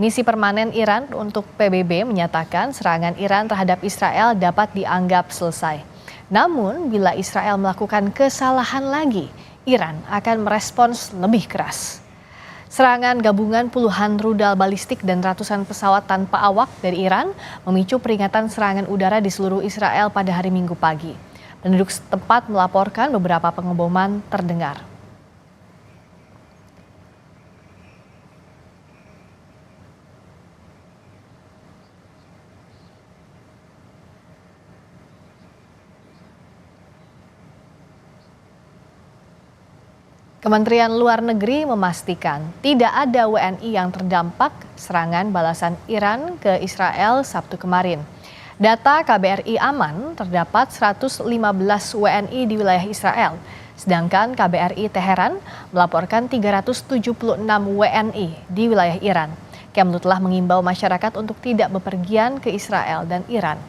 Misi permanen Iran untuk PBB menyatakan serangan Iran terhadap Israel dapat dianggap selesai. Namun, bila Israel melakukan kesalahan lagi, Iran akan merespons lebih keras. Serangan gabungan puluhan rudal balistik dan ratusan pesawat tanpa awak dari Iran memicu peringatan serangan udara di seluruh Israel pada hari Minggu pagi. Penduduk setempat melaporkan beberapa pengeboman terdengar. Kementerian Luar Negeri memastikan tidak ada WNI yang terdampak serangan balasan Iran ke Israel Sabtu kemarin. Data KBRI aman, terdapat 115 WNI di wilayah Israel, sedangkan KBRI Teheran melaporkan 376 WNI di wilayah Iran. Kemlu telah mengimbau masyarakat untuk tidak bepergian ke Israel dan Iran.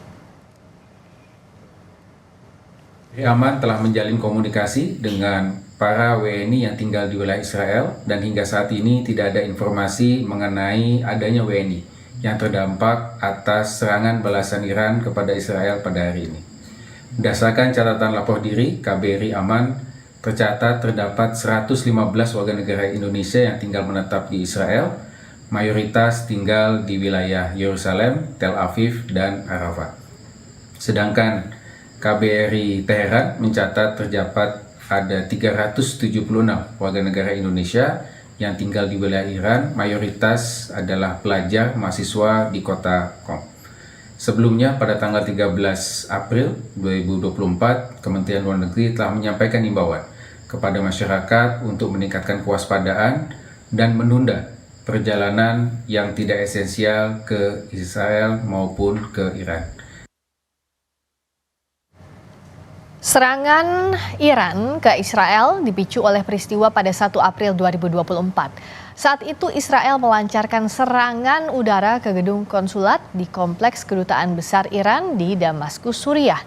Aman telah menjalin komunikasi dengan para WNI yang tinggal di wilayah Israel dan hingga saat ini tidak ada informasi mengenai adanya WNI yang terdampak atas serangan balasan Iran kepada Israel pada hari ini. Berdasarkan catatan lapor diri, KBRI Aman tercatat terdapat 115 warga negara Indonesia yang tinggal menetap di Israel, mayoritas tinggal di wilayah Yerusalem, Tel Aviv, dan Arafat. Sedangkan KBRI Teheran mencatat terdapat ada 376 warga negara Indonesia yang tinggal di wilayah Iran, mayoritas adalah pelajar mahasiswa di kota Qom. Sebelumnya pada tanggal 13 April 2024, Kementerian Luar Negeri telah menyampaikan imbauan kepada masyarakat untuk meningkatkan kewaspadaan dan menunda perjalanan yang tidak esensial ke Israel maupun ke Iran. Serangan Iran ke Israel dipicu oleh peristiwa pada 1 April 2024. Saat itu Israel melancarkan serangan udara ke gedung konsulat di kompleks kedutaan besar Iran di Damaskus, Suriah.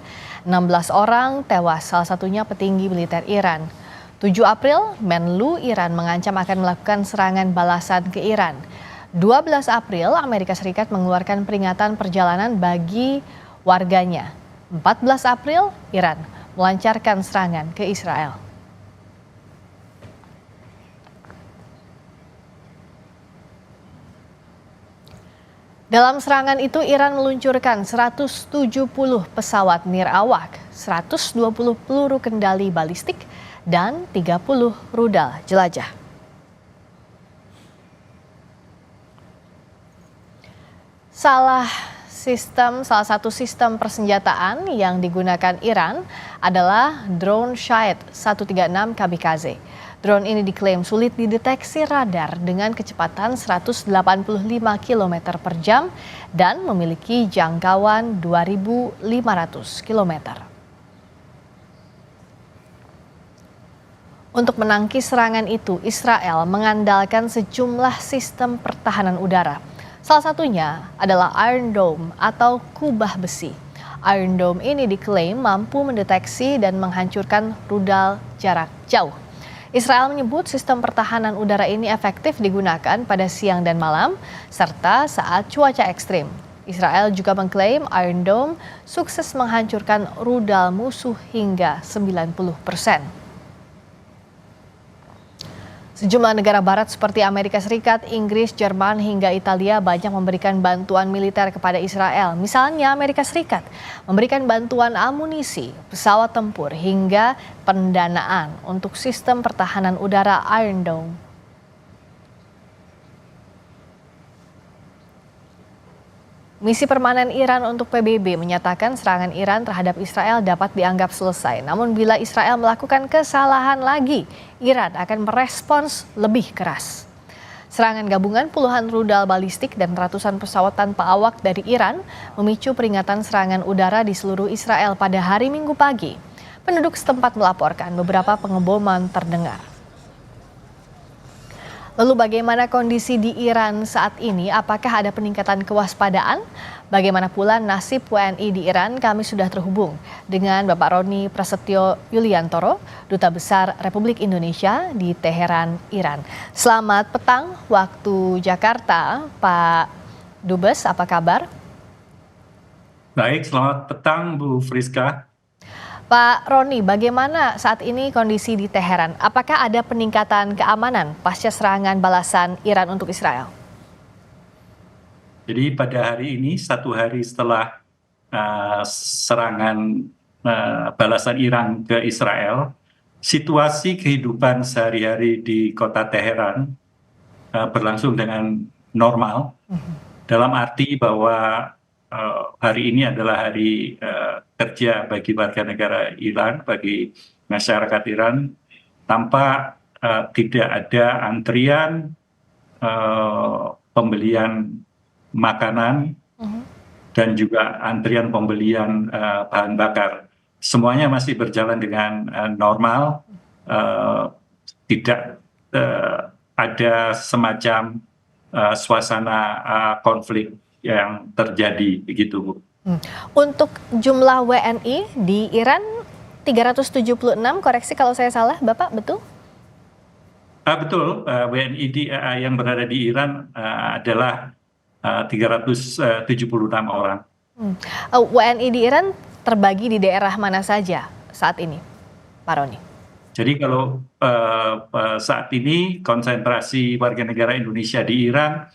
16 orang tewas, salah satunya petinggi militer Iran. 7 April, Menlu Iran mengancam akan melakukan serangan balasan ke Iran. 12 April, Amerika Serikat mengeluarkan peringatan perjalanan bagi warganya. 14 April, Iran melancarkan serangan ke Israel. Dalam serangan itu, Iran meluncurkan 170 pesawat nirawak, 120 peluru kendali balistik, dan 30 rudal jelajah. Salah satu sistem persenjataan yang digunakan Iran adalah drone Shahed 136 Kamikaze. Drone ini diklaim sulit dideteksi radar dengan kecepatan 185 km per jam dan memiliki jangkauan 2.500 km. Untuk menangkis serangan itu, Israel mengandalkan sejumlah sistem pertahanan udara. Salah satunya adalah Iron Dome atau kubah besi. Iron Dome ini diklaim mampu mendeteksi dan menghancurkan rudal jarak jauh. Israel menyebut sistem pertahanan udara ini efektif digunakan pada siang dan malam, serta saat cuaca ekstrim. Israel juga mengklaim Iron Dome sukses menghancurkan rudal musuh hingga 90%. Sejumlah negara barat seperti Amerika Serikat, Inggris, Jerman, hingga Italia banyak memberikan bantuan militer kepada Israel. Misalnya Amerika Serikat memberikan bantuan amunisi, pesawat tempur, hingga pendanaan untuk sistem pertahanan udara Iron Dome. Misi permanen Iran untuk PBB menyatakan serangan Iran terhadap Israel dapat dianggap selesai. Namun bila Israel melakukan kesalahan lagi, Iran akan merespons lebih keras. Serangan gabungan puluhan rudal balistik dan ratusan pesawat tanpa awak dari Iran memicu peringatan serangan udara di seluruh Israel pada hari Minggu pagi. Penduduk setempat melaporkan beberapa pengeboman terdengar. Lalu bagaimana kondisi di Iran saat ini? Apakah ada peningkatan kewaspadaan? Bagaimana pula nasib WNI di Iran? Kami sudah terhubung dengan Bapak Roni Prasetyo Yuliantoro, Duta Besar Republik Indonesia di Teheran, Iran. Selamat petang waktu Jakarta, Pak Dubes, apa kabar? Baik, selamat petang Bu Friska. Pak Roni, bagaimana saat ini kondisi di Teheran? Apakah ada peningkatan keamanan pasca serangan balasan Iran untuk Israel? Jadi pada hari ini, satu hari setelah serangan balasan Iran ke Israel, situasi kehidupan sehari-hari di kota Teheran berlangsung dengan normal, dalam arti bahwa hari ini adalah hari kerja bagi warga negara Iran, bagi masyarakat Iran, tanpa tidak ada antrian pembelian makanan dan juga antrian pembelian bahan bakar. Semuanya masih berjalan dengan normal, tidak ada semacam suasana konflik yang terjadi, begitu Bu. Untuk jumlah WNI di Iran 376, koreksi kalau saya salah, Bapak, betul? Betul, WNI yang berada di Iran adalah 376 orang. WNI di Iran terbagi di daerah mana saja saat ini, Pak Roni? Jadi kalau saat ini konsentrasi warga negara Indonesia di Iran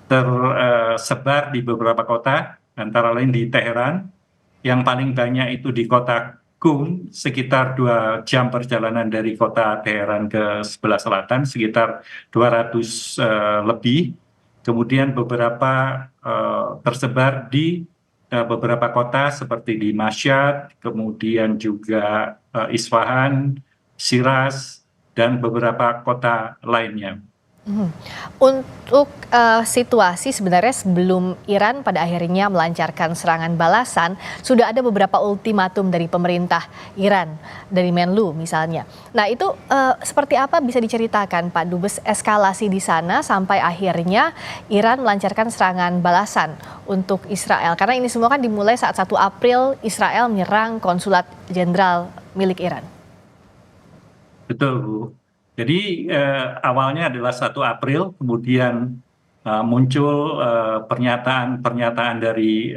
tersebar di beberapa kota, antara lain di Teheran, yang paling banyak itu di kota Qum, sekitar 2 jam perjalanan dari kota Teheran ke sebelah selatan, sekitar 200 lebih. Kemudian beberapa tersebar di beberapa kota seperti di Mashhad, kemudian juga Isfahan, Shiraz, dan beberapa kota lainnya. Untuk situasi sebenarnya sebelum Iran pada akhirnya melancarkan serangan balasan, sudah ada beberapa ultimatum dari pemerintah Iran, dari Menlu misalnya. Nah itu seperti apa bisa diceritakan Pak Dubes eskalasi di sana sampai akhirnya Iran melancarkan serangan balasan untuk Israel? Karena ini semua kan dimulai saat 1 April Israel menyerang konsulat jenderal milik Iran. Betul Bu. Jadi awalnya adalah 1 April, kemudian muncul pernyataan-pernyataan dari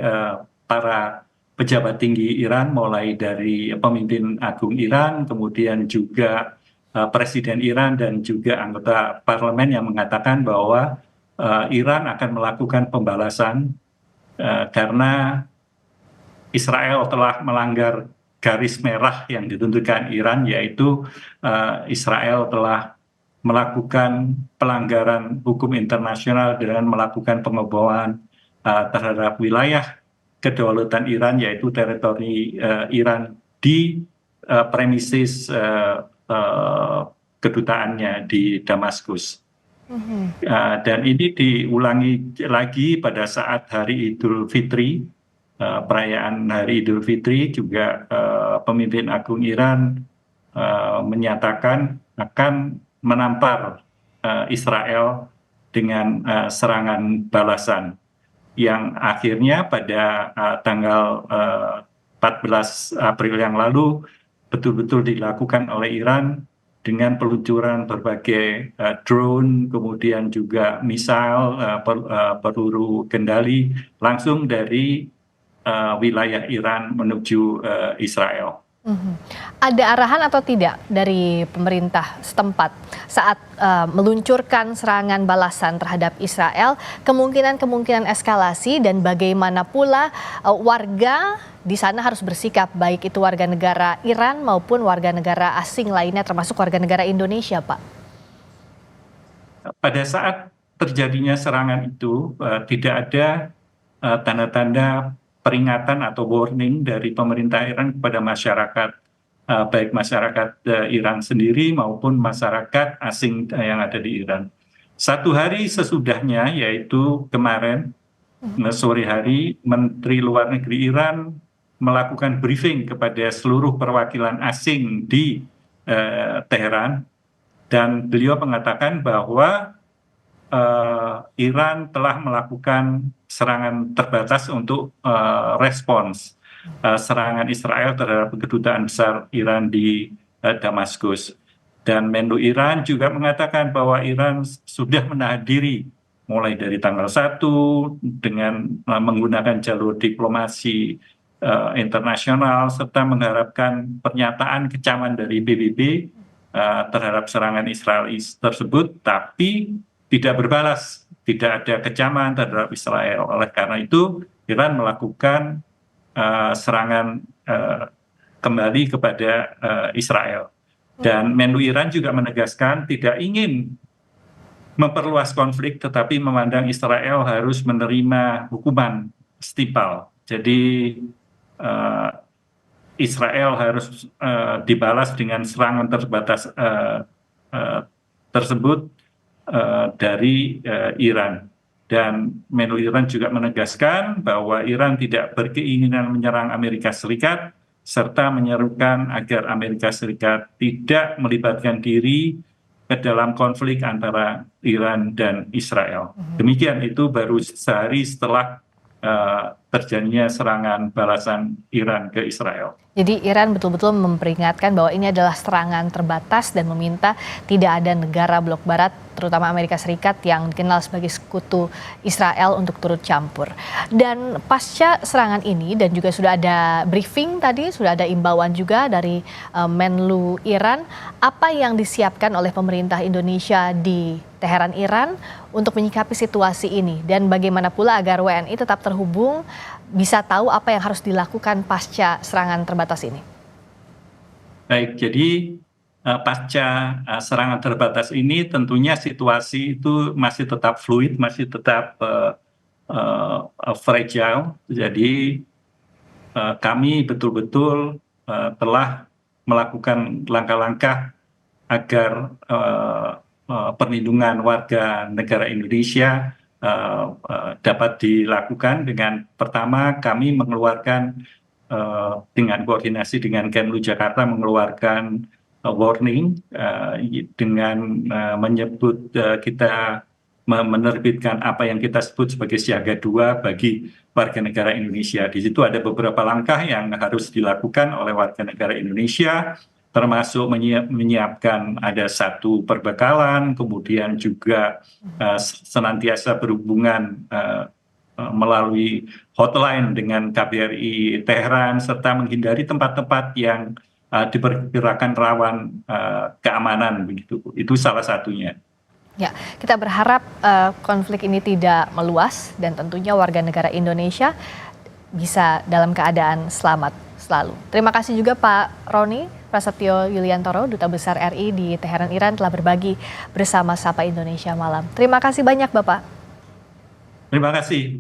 para pejabat tinggi Iran, mulai dari pemimpin agung Iran, kemudian juga presiden Iran dan juga anggota parlemen yang mengatakan bahwa Iran akan melakukan pembalasan karena Israel telah melanggar garis merah yang ditentukan Iran, yaitu Israel telah melakukan pelanggaran hukum internasional dengan melakukan pengeboman terhadap wilayah kedaulatan Iran, yaitu teritori Iran di premises kedutaannya di Damaskus. Dan ini diulangi lagi pada saat Hari Idul Fitri. Perayaan Hari Idul Fitri juga pemimpin agung Iran menyatakan akan menampar Israel dengan serangan balasan yang akhirnya pada tanggal 14 April yang lalu betul-betul dilakukan oleh Iran dengan peluncuran berbagai drone, kemudian juga misal peluru kendali langsung dari wilayah Iran menuju Israel. Ada arahan atau tidak dari pemerintah setempat saat meluncurkan serangan balasan terhadap Israel, kemungkinan eskalasi dan bagaimana pula warga di sana harus bersikap, baik itu warga negara Iran maupun warga negara asing lainnya termasuk warga negara Indonesia, Pak? Pada saat terjadinya serangan itu tidak ada tanda-tanda peringatan atau warning dari pemerintah Iran kepada masyarakat, baik masyarakat Iran sendiri maupun masyarakat asing yang ada di Iran. 1 hari sesudahnya, yaitu kemarin sore hari, Menteri Luar Negeri Iran melakukan briefing kepada seluruh perwakilan asing di Teheran dan beliau mengatakan bahwa Iran telah melakukan serangan terbatas untuk respons serangan Israel terhadap kedutaan besar Iran di Damaskus. Dan Menlu Iran juga mengatakan bahwa Iran sudah menahan diri mulai dari tanggal 1 dengan menggunakan jalur diplomasi internasional serta mengharapkan pernyataan kecaman dari PBB terhadap serangan Israel tersebut, tapi tidak berbalas, tidak ada kecaman terhadap Israel. Oleh karena itu, Iran melakukan serangan kembali kepada Israel. Dan Menlu Iran juga menegaskan tidak ingin memperluas konflik, tetapi memandang Israel harus menerima hukuman setimpal. Jadi Israel harus dibalas dengan serangan terbatas tersebut dari Iran. Dan Menlu Iran juga menegaskan bahwa Iran tidak berkeinginan menyerang Amerika Serikat, serta menyerukan agar Amerika Serikat tidak melibatkan diri ke dalam konflik antara Iran dan Israel. Demikian, itu baru sehari setelah terjadinya serangan balasan Iran ke Israel. Jadi Iran betul-betul memperingatkan bahwa ini adalah serangan terbatas dan meminta tidak ada negara blok barat, terutama Amerika Serikat yang dikenal sebagai sekutu Israel, untuk turut campur. Dan pasca serangan ini, dan juga sudah ada briefing tadi, sudah ada imbauan juga dari Menlu Iran, apa yang disiapkan oleh pemerintah Indonesia di Teheran, Iran untuk menyikapi situasi ini, dan bagaimana pula agar WNI tetap terhubung, bisa tahu apa yang harus dilakukan pasca serangan terbatas ini? Baik, jadi pasca serangan terbatas ini tentunya situasi itu masih tetap fluid, masih tetap fragile. Jadi kami betul-betul telah melakukan langkah-langkah agar perlindungan warga negara Indonesia dapat dilakukan. Dengan pertama, kami mengeluarkan dengan koordinasi dengan Kemlu Jakarta mengeluarkan warning dengan menyebut kita menerbitkan apa yang kita sebut sebagai siaga 2 bagi warga negara Indonesia. Di situ ada beberapa langkah yang harus dilakukan oleh warga negara Indonesia, termasuk menyiapkan ada 1 perbekalan, kemudian juga senantiasa berhubungan melalui hotline dengan KBRI Teheran, serta menghindari tempat-tempat yang diperkirakan rawan keamanan, begitu. Itu salah satunya. Ya, kita berharap konflik ini tidak meluas dan tentunya warga negara Indonesia bisa dalam keadaan selamat selalu. Terima kasih juga Pak Roni Prasetyo Yuliantoro, Duta Besar RI di Teheran, Iran, telah berbagi bersama Sapa Indonesia Malam. Terima kasih banyak Bapak. Terima kasih.